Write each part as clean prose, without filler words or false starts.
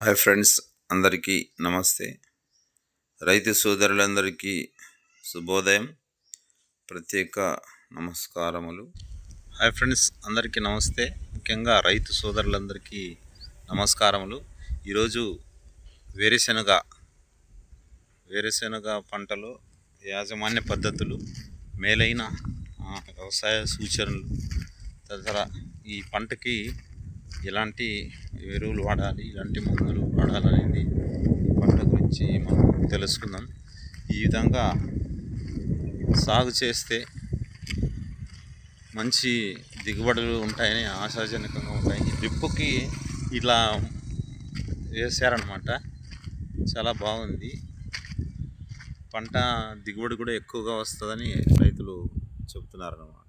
Hi friends, అందరికీ నమస్తే. రైతు సోదరులందరికీ శుభోదయం, ప్రత్యేక నమస్కారములు. హాయ్ ఫ్రెండ్స్, అందరికీ నమస్తే. ముఖ్యంగా రైతు సోదరులందరికీ నమస్కారములు. ఈరోజు వేరుశెనగ పంటలో యాజమాన్య పద్ధతులు, మేలైన వ్యవసాయ సూచనలు, తదితర ఈ పంటకి ఎలాంటి ఎరువులు వాడాలి, ఎలాంటి మందులు వాడాలనేది ఈ పంట గురించి మనం తెలుసుకుందాం. ఈ విధంగా సాగు చేస్తే మంచి దిగుబడులు ఉంటాయని ఆశాజనకంగా ఉంటాయి. డ్రిప్పుకి ఇలా వేసారనమాట, చాలా బాగుంది. పంట దిగుబడి కూడా ఎక్కువగా వస్తుందని రైతులు చెబుతున్నారన్నమాట.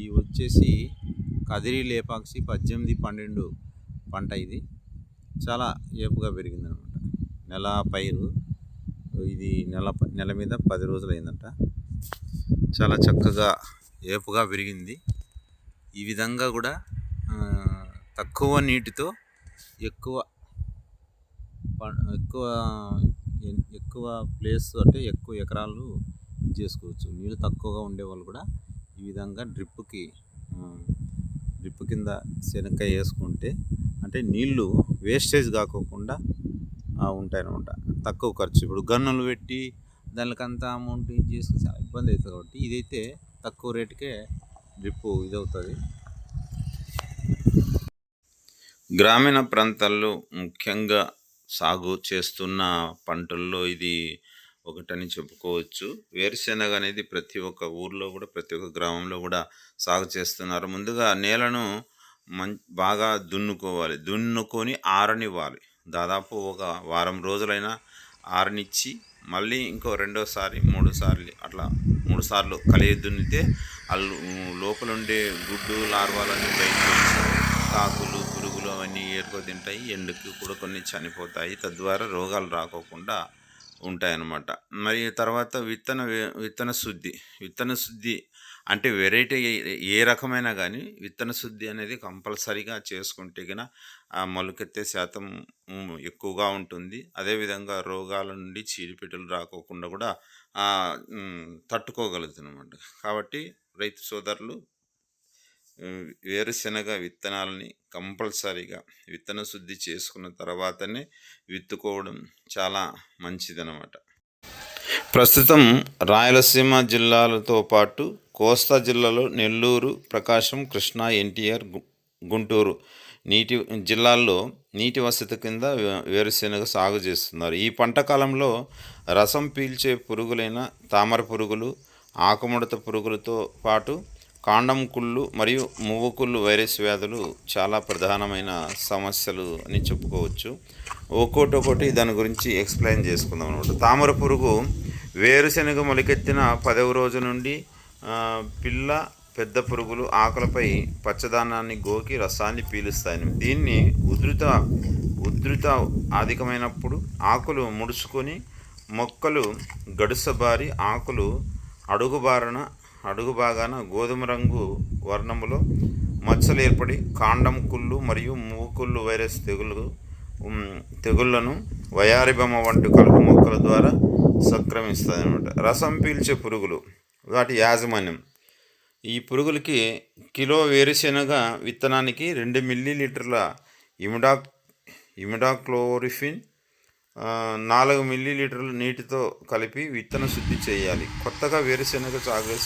ఈ వచ్చేసి కదిరి లేపాక్షి 18-12 పంట. ఇది చాలా ఏపుగా పెరిగిందనమాట. నెల పైరు ఇది, నెల మీద 10 రోజులు అయిందంట. చాలా చక్కగా ఏపుగా పెరిగింది. ఈ విధంగా కూడా తక్కువ నీటితో ఎక్కువ ప్లేస్, అంటే ఎక్కువ ఎకరాలు చేసుకోవచ్చు. నీళ్ళు తక్కువగా ఉండేవాళ్ళు కూడా ఈ విధంగా డ్రిప్ కింద శనక్కాయ వేసుకుంటే, అంటే నీళ్ళు వేస్టేజ్ కాకోకుండా ఉంటాయన్నమాట. తక్కువ ఖర్చు. ఇప్పుడు గన్నులు పెట్టి దానికంతా అమౌంట్ చేసుకుని చాలా ఇబ్బంది అవుతుంది. కాబట్టి ఇదైతే తక్కువ రేటుకే డ్రిప్ ఇదవుతుంది. గ్రామీణ ప్రాంతాల్లో ముఖ్యంగా సాగు చేస్తున్న పంటల్లో ఇది ఒకటని చెప్పుకోవచ్చు. వేరుశెనగ అనేది ప్రతి ఒక్క ఊర్లో కూడా, ప్రతి ఒక్క గ్రామంలో కూడా సాగు చేస్తున్నారు. ముందుగా నేలను బాగా దున్నుకొని ఆరనివ్వాలి. దాదాపు ఒక వారం రోజులైనా ఆరనిచ్చి, మళ్ళీ ఇంకో 2వ సారి 3 సార్లు కలిగి దున్నితే లోపల ఉండే గుడ్డు లార్వాలన్నీ బయటకు వచ్చి కాకులు, పురుగులు అవన్నీ ఏరుకో తింటాయి. ఎండుకి కూడా కొన్ని చనిపోతాయి. తద్వారా రోగాలు రాకోకుండా ఉంటాయన్నమాట. మరి తర్వాత విత్తన శుద్ధి అంటే వెరైటీ ఏ రకమైనా కానీ విత్తన శుద్ధి అనేది కంపల్సరీగా చేసుకుంటే కనుక ఆ మొలకెత్తే శాతం ఎక్కువగా ఉంటుంది. అదేవిధంగా రోగాల నుండి చీడిపీటలు రాకోకుండా కూడా తట్టుకోగలుగుతుందన్నమాట. కాబట్టి రైతు సోదరులు వేరుశెనగ విత్తనాలని కంపల్సరీగా విత్తన శుద్ధి చేసుకున్న తర్వాతనే విత్తుకోవడం చాలా మంచిదన్నమాట. ప్రస్తుతం రాయలసీమ జిల్లాలతో పాటు కోస్తా జిల్లాలో నెల్లూరు, ప్రకాశం, కృష్ణా, ఎన్టీఆర్, గుంటూరు జిల్లాల్లో నీటి వసతి కింద వేరుశెనగ సాగు చేస్తున్నారు. ఈ పంట కాలంలో రసం పీల్చే పురుగులైన తామర పురుగులు, ఆకుముడత పురుగులతో పాటు కాండం కుళ్ళు మరియు మువ్వకుళ్ళు వైరస్ వ్యాధులు చాలా ప్రధానమైన సమస్యలు అని చెప్పుకోవచ్చు. ఒక్కొక్కటి దాని గురించి ఎక్స్ప్లెయిన్ చేసుకుందాం అనమాట. తామర పురుగు వేరుశెనగ మొలకెత్తిన 10వ రోజు నుండి పెద్ద పురుగులు ఆకులపై పచ్చదనాన్ని గోకి రసాన్ని పీలుస్తాయి. దీన్ని ఉధృత అధికమైనప్పుడు ఆకులు ముడుచుకొని మొక్కలు గడుసబారి ఆకులు అడుగు భాగాన గోధుమ రంగు వర్ణములో మచ్చలు ఏర్పడి కాండం కుళ్ళు మరియు మూకుళ్ళు వైరస్ తెగుళ్లను వయారిబొమ్మ వంటి కలుపు మొక్కల ద్వారా సంక్రమిస్తాయి అన్నమాట. రసం పీల్చే పురుగులు, వాటి యాజమాన్యం. ఈ పురుగులకి కిలో వేరుశెనగ విత్తనానికి 2 మిల్లీలీటర్ల ఇమిడాక్లోరిఫిన్ 4 మిల్లీలీటర్ల నీటితో కలిపి విత్తన శుద్ధి చేయాలి. కొత్తగా వేరుశెనగ సాగు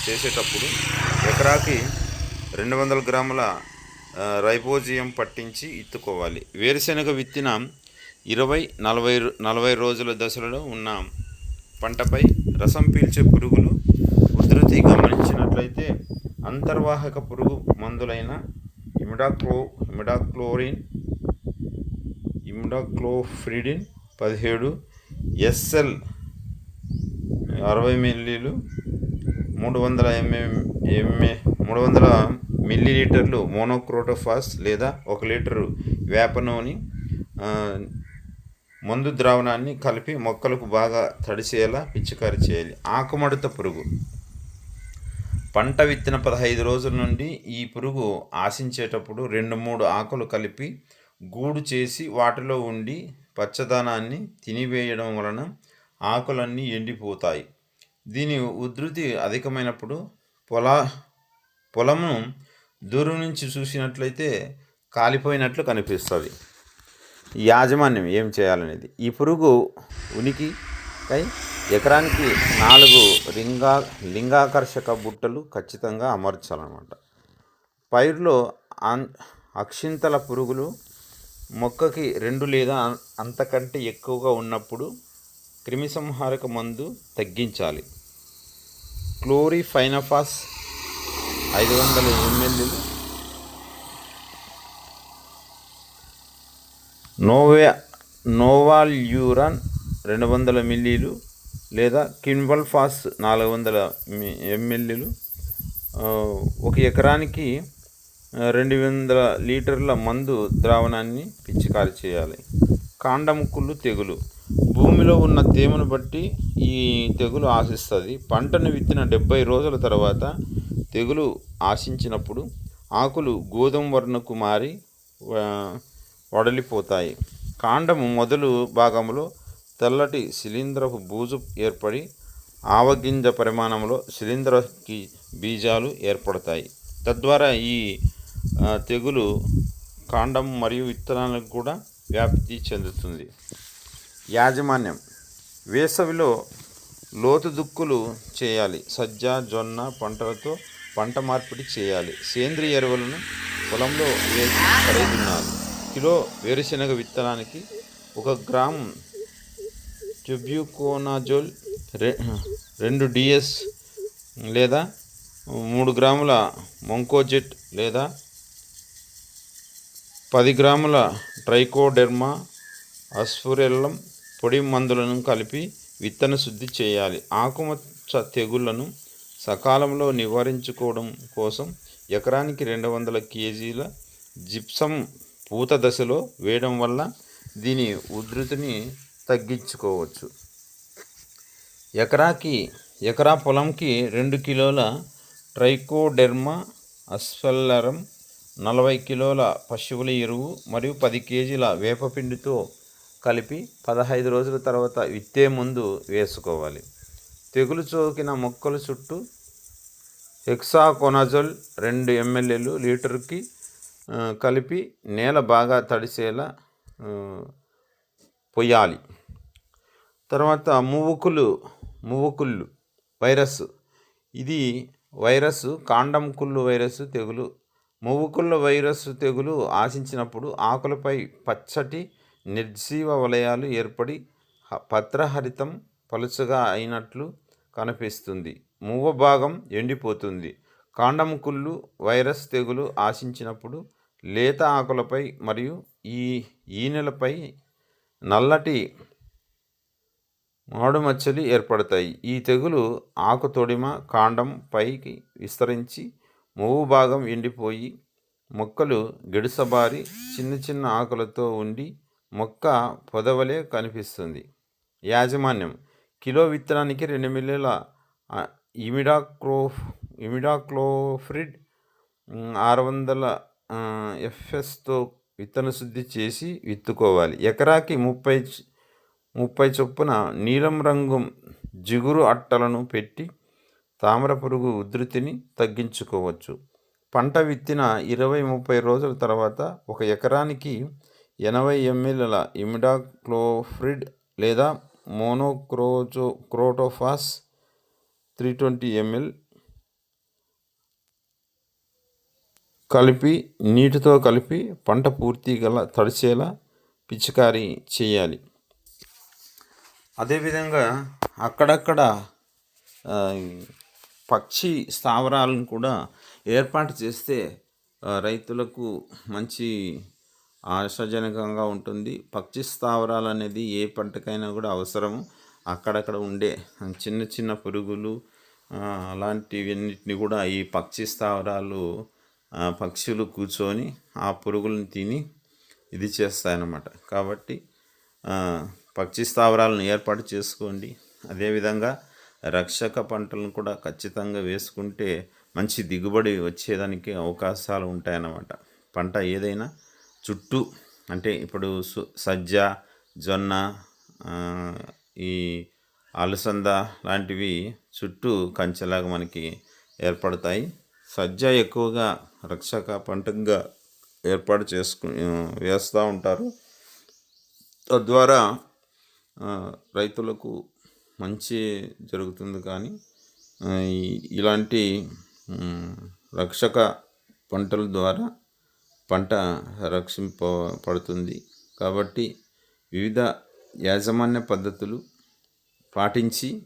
చేసేటప్పుడు ఎకరాకి 200 గ్రాముల రైబోజియం పట్టించి ఇత్తుకోవాలి. వేరుశెనగ విత్తిన 20-40 రోజుల దశలలో ఉన్న పంటపై రసం పీల్చే పురుగులు ఉధృతి గమనించినట్లయితే అంతర్వాహక పురుగు మందులైన ఇమిడాక్లోఫ్రిడిన్ 17, SL 60 మిల్లీలు, 300 మిల్లీలీటర్లు మోనోక్రోటోఫాస్ లేదా 1 లీటరు వేప నూనె మందు ద్రావణాన్ని కలిపి మొక్కలకు బాగా తడిసేలా పిచికారీ చేయాలి. ఆకుముడత పురుగు పంట విత్తిన 15 రోజుల నుండి ఈ పురుగు ఆశించేటప్పుడు 2-3 ఆకులు కలిపి గూడు చేసి వాటిలో ఉండి పచ్చదనాన్ని తినివేయడం వలన ఆకులన్నీ ఎండిపోతాయి. దీని ఉధృతి అధికమైనప్పుడు పొలమును దూరం నుంచి చూసినట్లయితే కాలిపోయినట్లు కనిపిస్తుంది. యాజమాన్యం ఏం చేయాలనేది, ఈ పురుగు ఉనికికై ఎకరానికి 4 లింగాకర్షక బుట్టలు ఖచ్చితంగా అమర్చాలన్నమాట. పైరులో అక్షింతల పురుగులు మొక్కకి 2 లేదా అంతకంటే ఎక్కువగా ఉన్నప్పుడు క్రిమిసంహారక మందు తగ్గించాలి. క్లోరిఫైనఫాస్ 500 ml, నోవాల్యూరాన్ 200 ml లేదా కిన్వల్ఫాస్ 400 ml 1 ఎకరానికి 200 లీటర్ల మందు ద్రావణాన్ని పిచికారీ చేయాలి. కాండముకుళ్ళు తెగులు భూమిలో ఉన్న తేమను బట్టి ఈ తెగులు ఆశిస్తుంది. పంటను విత్తిన 70 రోజుల తర్వాత తెగులు ఆశించినప్పుడు ఆకులు గోధుమ వర్ణకు మారి వడలిపోతాయి. కాండము మొదలు భాగంలో తెల్లటి శిలీంధ్రపు బూజు ఏర్పడి ఆవగింజ పరిమాణంలో శిలీంధ్రకి బీజాలు ఏర్పడతాయి. తద్వారా ఈ తెగులు కాండం మరియు విత్తనాలకు కూడా వ్యాప్తి చెందుతుంది. యాజమాన్యం, వేసవిలో లోతు దుక్కులు చేయాలి. సజ్జ, జొన్న పంటలతో పంట మార్పిడి చేయాలి. సేంద్రియ ఎరువులను పొలంలో వేసి కడుగుతున్నారు. కిలో వేరుశెనగ విత్తనానికి 1 గ్రాము ట్యూబ్యూకోనాజోల్, 2 DS లేదా 3 గ్రాముల మొంకోజెట్ లేదా 10 గ్రాముల ట్రైకోడెర్మా అస్ఫురెల్లం పొడి మందులను కలిపి విత్తన శుద్ధి చేయాలి. ఆకుమచ్చ తెగుళ్లను సకాలంలో నివారించుకోవడం కోసం ఎకరానికి 200 kgల జిప్సం పూత దశలో వేయడం వల్ల దీని ఉధృతిని తగ్గించుకోవచ్చు. ఎకరా పొలంకి 2 కిలోల ట్రైకోడెర్మా అస్ఫెల్లరం, 40 కిలోల పశువుల ఎరువు మరియు 10 kgల వేపపిండితో కలిపి 15 రోజుల తర్వాత విత్తే ముందు వేసుకోవాలి. తెగులు సోకిన మొక్కల చుట్టూ హెక్సాకోనాజోల్ 2 ml లీటర్కి కలిపి నేల బాగా తడిసేలా పొయ్యాలి. తర్వాత మువ్వకుళ్ళు వైరస్, ఇది కాండం కుళ్ళు వైరస్ తెగులు. మువ్వకుళ్ళ వైరస్ తెగులు ఆశించినప్పుడు ఆకులపై పచ్చటి నిర్జీవ వలయాలు ఏర్పడి పత్రహరితం పలుచగా అయినట్లు కనిపిస్తుంది. మువ్వ భాగం ఎండిపోతుంది. కాండం కుళ్ళు వైరస్ తెగులు ఆశించినప్పుడు లేత ఆకులపై మరియు ఈనెలపై నల్లటి మాడుమచ్చలు ఏర్పడతాయి. ఈ తెగులు ఆకు తొడిమ కాండం పైకి విస్తరించి మువ్వు భాగం ఎండిపోయి మొక్కలు గిడుసబారి చిన్న చిన్న ఆకులతో ఉండి మొక్క పొదవలే కనిపిస్తుంది. యాజమాన్యం, కిలో విత్తనానికి 2 ml ఇమిడాక్లోఫ్రిడ్ 600 FSతో విత్తన శుద్ధి చేసి విత్తుకోవాలి. ఎకరాకి 30 చొప్పున నీలం రంగు జిగురు అట్టలను పెట్టి తామర పురుగు ఉధృతిని తగ్గించుకోవచ్చు. పంట విత్తిన 20-30 రోజుల తర్వాత 1 ఎకరానికి 80 ml ఇమిడాక్లోఫ్రిడ్ లేదా మోనోక్రోటోఫాస్ 320 ml కలిపి నీటితో కలిపి పంట పూర్తిగా తడిసేలా పిచికారీ చేయాలి. అదేవిధంగా అక్కడక్కడ పక్షి స్థావరాలను కూడా ఏర్పాటు చేస్తే రైతులకు మంచి ఆశాజనకంగా ఉంటుంది. పక్షి స్థావరాలు అనేది ఏ పంటకైనా కూడా అవసరము. అక్కడక్కడ ఉండే చిన్న చిన్న పురుగులు అలాంటివన్నిటిని కూడా ఈ పక్షి స్థావరాలు పక్షులు కూర్చొని ఆ పురుగులను తిని ఇది చేస్తాయన్నమాట. కాబట్టి పక్షి స్థావరాలను ఏర్పాటు చేసుకోండి. అదేవిధంగా రక్షక పంటలను కూడా ఖచ్చితంగా వేసుకుంటే మంచి దిగుబడి వచ్చేదానికి అవకాశాలు ఉంటాయన్నమాట. పంట ఏదైనా చుట్టూ అంటే ఇప్పుడు సజ్జ, జొన్న, ఆ, ఈ అలసంద లాంటివి చుట్టూ కంచెలాగా మనకి ఏర్పడతాయి. సజ్జ ఎక్కువగా రక్షక పంటగా ఏర్పాటు వేస్తూ ఉంటారు. తద్వారా రైతులకు మంచి జరుగుతుంది. కానీ ఇలాంటి రక్షక పంటల ద్వారా పంట రక్షింపబడుతుంది. కాబట్టి వివిధ యాజమాన్య పద్ధతులు పాటించి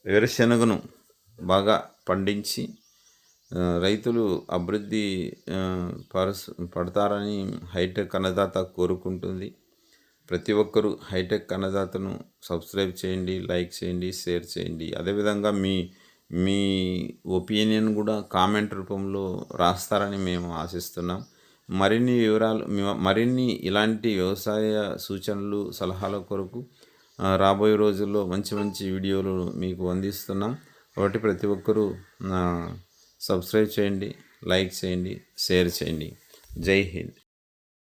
వేరుశెనగను బాగా పండించి రైతులు అభివృద్ధి పడతారని హైటెక్ అన్నదాత కోరుకుంటుంది. ప్రతి ఒక్కరూ హైటెక్ అన్నదాతను సబ్స్క్రైబ్ చేయండి, లైక్ చేయండి, షేర్ చేయండి. అదేవిధంగా మీ మీ ఒపీనియన్ కూడా కామెంట్ రూపంలో రాస్తారని మేము ఆశిస్తున్నాం. మరిన్ని వివరాలు, మరిన్ని ఇలాంటి వ్యవసాయ సూచనలు, సలహాల కొరకు రాబోయే రోజుల్లో మంచి మంచి వీడియోలు మీకు అందిస్తున్నాం. కాబట్టి ప్రతి ఒక్కరూ సబ్స్క్రైబ్ చేయండి, లైక్ చేయండి, షేర్ చేయండి. జై హింద్.